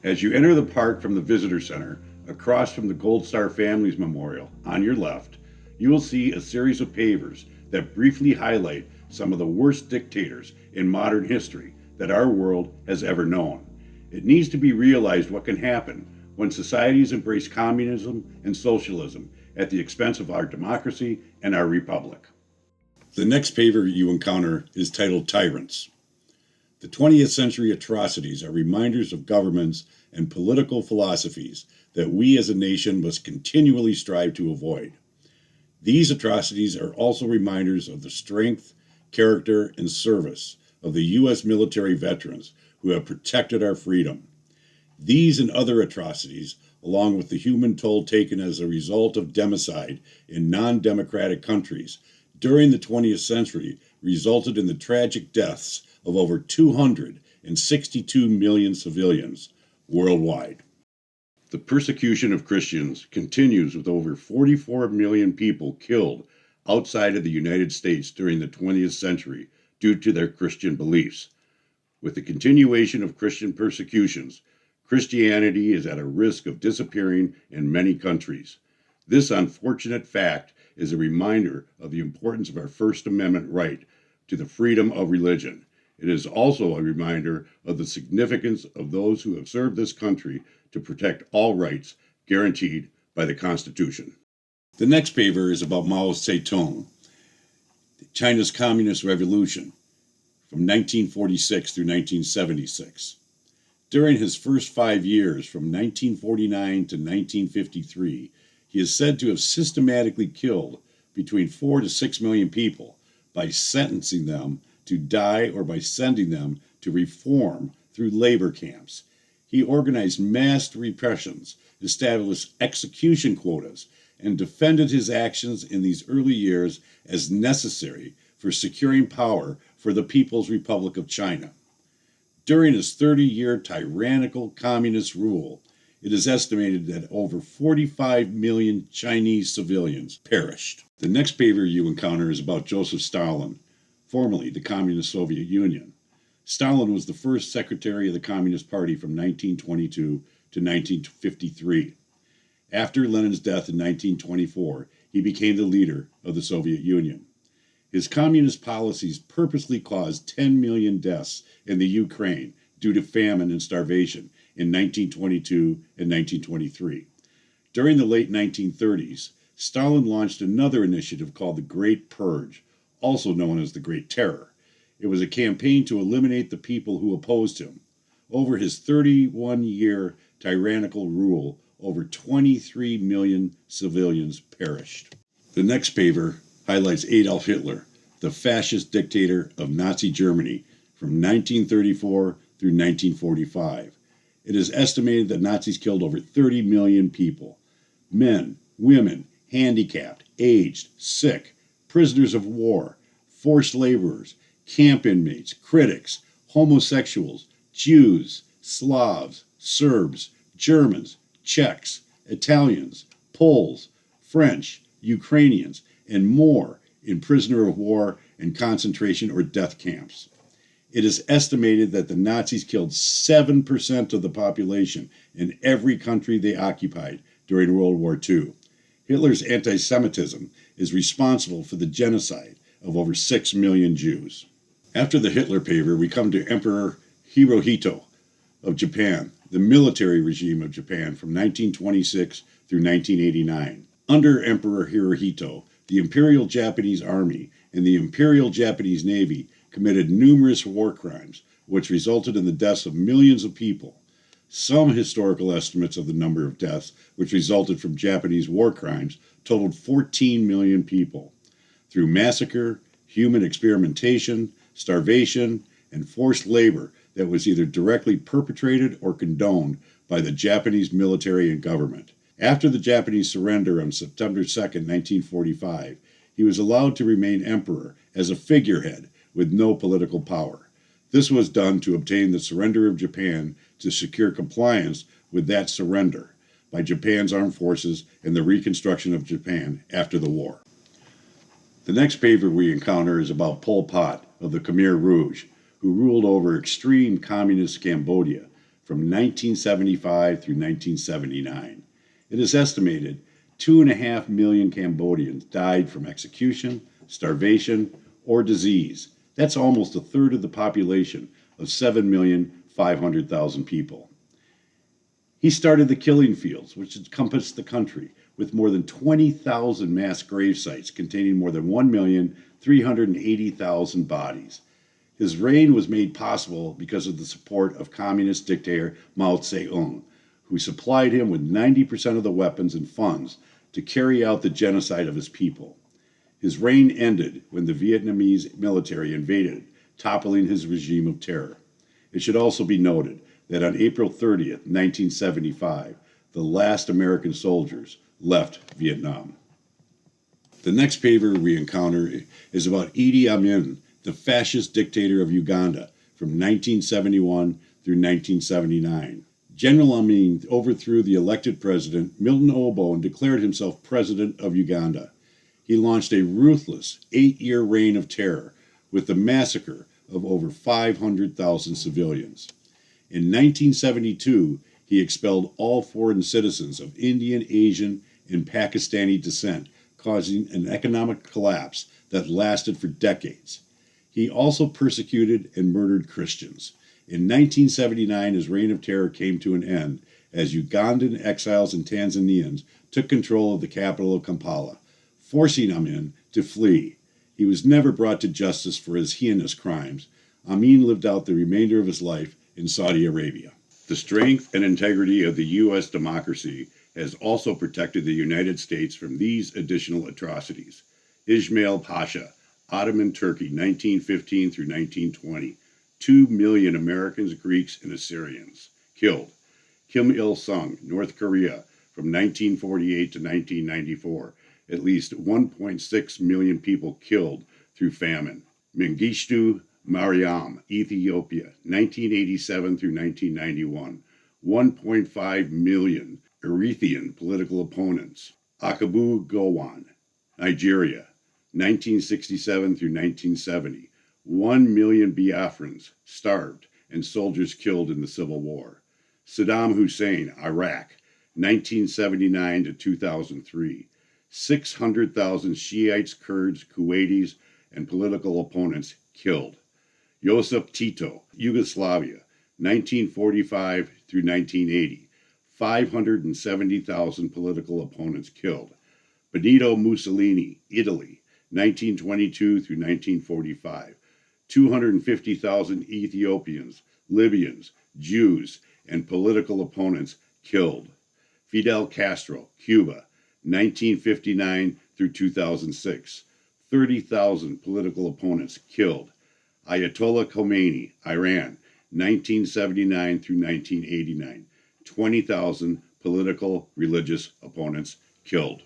As you enter the park from the visitor center, across from the Gold Star Families Memorial, on your left, you will see a series of pavers that briefly highlight some of the worst dictators in modern history that our world has ever known. It needs to be realized what can happen when societies embrace communism and socialism at the expense of our democracy and our republic. The next paver you encounter is titled Tyrants. The 20th century atrocities are reminders of governments and political philosophies that we as a nation must continually strive to avoid. These atrocities are also reminders of the strength, character, and service of the U.S. military veterans who have protected our freedom. These and other atrocities, along with the human toll taken as a result of democide in non-democratic countries during the 20th century, resulted in the tragic deaths of over 262 million civilians worldwide. The persecution of Christians continues with over 44 million people killed outside of the United States during the 20th century due to their Christian beliefs. With the continuation of Christian persecutions, Christianity is at a risk of disappearing in many countries. This unfortunate fact is a reminder of the importance of our First Amendment right to the freedom of religion. It is also a reminder of the significance of those who have served this country to protect all rights guaranteed by the Constitution. The next paper is about Mao Zedong, China's Communist Revolution from 1946 through 1976. During his first 5 years, from 1949 to 1953, he is said to have systematically killed between 4 to 6 million people by sentencing them to die or by sending them to reform through labor camps. He organized mass repressions, established execution quotas, and defended his actions in these early years as necessary for securing power for the People's Republic of China. During his 30-year tyrannical communist rule, it is estimated that over 45 million Chinese civilians perished. The next paper you encounter is about Joseph Stalin, formerly the Communist Soviet Union. Stalin was the first secretary of the Communist Party from 1922 to 1953. After Lenin's death in 1924, he became the leader of the Soviet Union. His communist policies purposely caused 10 million deaths in the Ukraine due to famine and starvation in 1922 and 1923. During the late 1930s, Stalin launched another initiative called the Great Purge, also known as the Great Terror. It was a campaign to eliminate the people who opposed him. Over his 31-year tyrannical rule, over 23 million civilians perished. The next paper highlights Adolf Hitler, the fascist dictator of Nazi Germany from 1934 through 1945. It is estimated that Nazis killed over 30 million people: men, women, handicapped, aged, sick, prisoners of war, forced laborers, camp inmates, critics, homosexuals, Jews, Slavs, Serbs, Germans, Czechs, Italians, Poles, French, Ukrainians, and more in prisoner of war and concentration or death camps. It is estimated that the Nazis killed 7% of the population in every country they occupied during World War II. Hitler's anti-Semitism is responsible for the genocide of over 6 million Jews. After the Hitler paper, we come to Emperor Hirohito of Japan, the military regime of Japan from 1926 through 1989. Under Emperor Hirohito, the Imperial Japanese Army and the Imperial Japanese Navy committed numerous war crimes, which resulted in the deaths of millions of people. Some historical estimates of the number of deaths which resulted from Japanese war crimes totaled 14 million people. Through massacre, human experimentation, starvation, and forced labor that was either directly perpetrated or condoned by the Japanese military and government. After the Japanese surrender on September 2, 1945, he was allowed to remain emperor as a figurehead with no political power. This was done to obtain the surrender of Japan to secure compliance with that surrender by Japan's armed forces and the reconstruction of Japan after the war. The next paper we encounter is about Pol Pot of the Khmer Rouge, who ruled over extreme communist Cambodia from 1975 through 1979. It is estimated 2.5 million Cambodians died from execution, starvation, or disease. That's almost a third of the population of 7,500,000 people. He started the killing fields, which encompassed the country, with more than 20,000 mass grave sites containing more than 1,380,000 bodies. His reign was made possible because of the support of communist dictator Mao Zedong, who supplied him with 90% of the weapons and funds to carry out the genocide of his people. His reign ended when the Vietnamese military invaded, toppling his regime of terror. It should also be noted that on April 30th, 1975, the last American soldiers left Vietnam. The next paver we encounter is about Idi Amin, the fascist dictator of Uganda from 1971 through 1979. General Amin overthrew the elected president, Milton Obote, and declared himself president of Uganda. He launched a ruthless 8-year reign of terror with the massacre of over 500,000 civilians. In 1972, he expelled all foreign citizens of Indian, Asian, and Pakistani descent, causing an economic collapse that lasted for decades. He also persecuted and murdered Christians. In 1979, his reign of terror came to an end as Ugandan exiles and Tanzanians took control of the capital of Kampala, forcing Amin to flee. He was never brought to justice for his heinous crimes. Amin lived out the remainder of his life in Saudi Arabia. The strength and integrity of the U.S. democracy has also protected the United States from these additional atrocities. Ismail Pasha, Ottoman Turkey, 1915 through 1920. 2 million Americans, Greeks, and Assyrians killed. Kim Il-sung, North Korea, from 1948 to 1994. At least 1.6 million people killed through famine. Mengistu Mariam, Ethiopia, 1987 through 1991. 1.5 million Eritrean political opponents. Akabu Gowon, Nigeria, 1967 through 1970. 1 million Biafrans starved and soldiers killed in the Civil War. Saddam Hussein, Iraq, 1979 to 2003. 600,000 Shiites, Kurds, Kuwaitis, and political opponents killed. Josip Tito, Yugoslavia, 1945 through 1980. 570,000 political opponents killed. Benito Mussolini, Italy, 1922 through 1945. 250,000 Ethiopians, Libyans, Jews, and political opponents killed. Fidel Castro, Cuba, 1959 through 2006. 30,000 political opponents killed. Ayatollah Khomeini, Iran, 1979 through 1989. 20,000 political religious opponents killed.